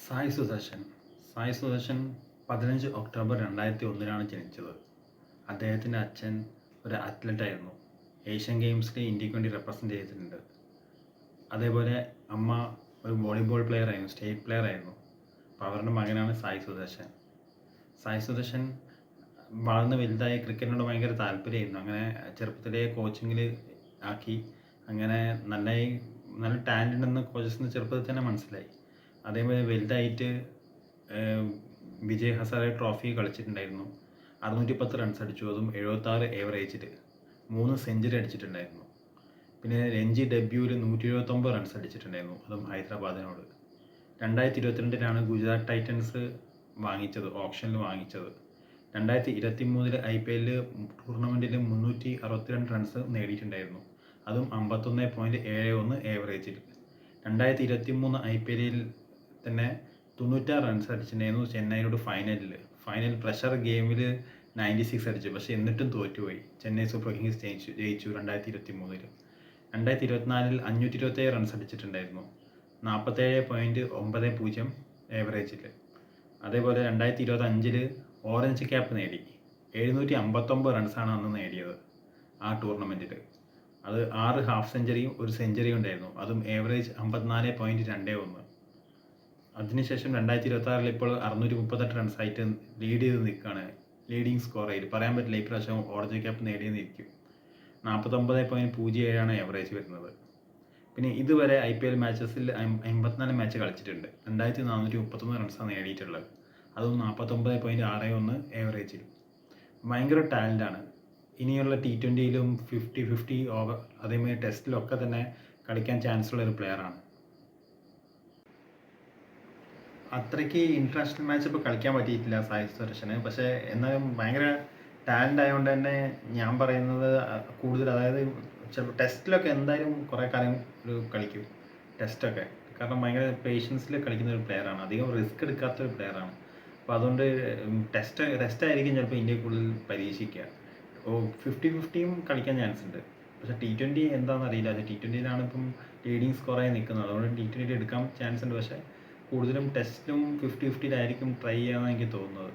Sai Sudarshan 15 October 2001 ജനിച്ചത്. അദ്ദേഹത്തിൻ്റെ അച്ഛൻ ഒരു അത്ലറ്റായിരുന്നു. ഏഷ്യൻ ഗെയിംസിൽ ഇന്ത്യക്ക് വേണ്ടി റെപ്രസെൻ്റ് ചെയ്തിട്ടുണ്ട്. അതേപോലെ അമ്മ ഒരു വോളിബോൾ പ്ലെയർ ആയിരുന്നു, സ്റ്റേറ്റ് പ്ലെയർ ആയിരുന്നു. അപ്പോൾ അവരുടെ മകനാണ് സായി സുദർശൻ വളർന്ന് വലുതായി ക്രിക്കറ്റിനോട് ഭയങ്കര താല്പര്യമായിരുന്നു. അങ്ങനെ ചെറുപ്പത്തിലേ കോച്ചിങ്ങിൽ ആക്കി. അങ്ങനെ നല്ല ടാലൻ്റ് ഉണ്ടെന്ന് കോച്ചസിന് ചെറുപ്പത്തിൽ തന്നെ മനസ്സിലായി. അതേപോലെ വലുതായിട്ട് വിജയ് ഹസാരെ ട്രോഫി കളിച്ചിട്ടുണ്ടായിരുന്നു. 610 റൺസ് അടിച്ചു, അതും 76 ഏവറേജിൽ. 3 സെഞ്ചുറി അടിച്ചിട്ടുണ്ടായിരുന്നു. പിന്നെ രഞ്ജി ഡെബ്യൂവിൽ 179 റൺസ് അടിച്ചിട്ടുണ്ടായിരുന്നു, അതും ഹൈദരാബാദിനോട്. 2022 ഗുജറാത്ത് ടൈറ്റൻസ് ഓപ്ഷനിൽ വാങ്ങിച്ചത്. 2023 IPL ടൂർണമെൻറ്റിൽ 362 റൺസ് നേടിയിട്ടുണ്ടായിരുന്നു, അതും 51.71 ഏവറേജിൽ. 2023 IPL തന്നെ 96 റൺസ് അടിച്ചിട്ടുണ്ടായിരുന്നു ചെന്നൈയോട് ഫൈനൽ പ്രഷർ ഗെയിമിൽ 96 അടിച്ചു. പക്ഷേ എന്നിട്ടും തോറ്റുപോയി. ചെന്നൈ സൂപ്പർ കിങ്സ് ജയിച്ചു 2023. 2024 527 റൺസ് അടിച്ചിട്ടുണ്ടായിരുന്നു, 47.90 ഏവറേജിൽ. അതേപോലെ 2025 ഓറഞ്ച് ക്യാപ്പ് നേടി. 759 റൺസാണ് അന്ന് നേടിയത് ആ ടൂർണമെൻറ്റിൽ. അത് 6 ഹാഫ് സെഞ്ചുറിയും 1 സെഞ്ചുറിയും ഉണ്ടായിരുന്നു, അതും ഏവറേജ് 54.21. അതിനുശേഷം 2026 ഇപ്പോൾ 638 റൺസായിട്ട് ലീഡ് ചെയ്ത് നിൽക്കുകയാണ്. ലീഡിങ് സ്കോറായിട്ട് പറയാൻ പറ്റില്ല, ഇപ്രാവശ്യം ഓറഞ്ച് ക്യാപ്പ് നേടിയെന്നിരിക്കും. 49.07 ഏവറേജ് വരുന്നത്. പിന്നെ ഇതുവരെ IPL മാച്ചസിൽ 54 മാച്ച് കളിച്ചിട്ടുണ്ട്. 2433 റൺസാണ് നേടിയിട്ടുള്ളത്, അതും 49.61 ഏവറേജിൽ. ഭയങ്കര ടാലൻ്റാണ്. ഇനിയുള്ള T20യിലും 50-50 ഓവർ, അതേമാതിരി ടെസ്റ്റിലൊക്കെ തന്നെ കളിക്കാൻ ചാൻസ് ഉള്ള ഒരു പ്ലെയറാണ്. അത്രയ്ക്ക് ഇൻ്റർനാഷണൽ മാച്ച് ഇപ്പോൾ കളിക്കാൻ പറ്റിയിട്ടില്ല സായി സുദർശന്. പക്ഷേ എന്നാലും ഭയങ്കര ടാലൻ്റ് ആയതുകൊണ്ട് തന്നെ ഞാൻ പറയുന്നത് കൂടുതൽ, അതായത് ചിലപ്പോൾ ടെസ്റ്റിലൊക്കെ എന്തായാലും കുറേ കാലം കളിക്കും ടെസ്റ്റൊക്കെ. കാരണം ഭയങ്കര പേഷ്യൻസിൽ കളിക്കുന്ന ഒരു പ്ലെയറാണ്, അധികം റിസ്ക് എടുക്കാത്ത ഒരു പ്ലെയറാണ്. അപ്പോൾ അതുകൊണ്ട് ടെസ്റ്റായിരിക്കും ചിലപ്പോൾ ഇന്ത്യ കൂടുതൽ പരീക്ഷിക്കുക. 50-50യും കളിക്കാൻ ചാൻസ് ഉണ്ട്. പക്ഷേ T20 എന്താണെന്ന് അറിയില്ല. T20യിലാണ് ഇപ്പം ലീഡിങ് സ്കോറായി നിൽക്കുന്നത്, അതുകൊണ്ട് T20 എടുക്കാൻ ചാൻസ് ഉണ്ട്. പക്ഷേ കൂടുതലും ടെസ്റ്റിലും 50-50യിലായിരിക്കും ട്രൈ ചെയ്യാമെന്ന് എനിക്ക് തോന്നുന്നത്.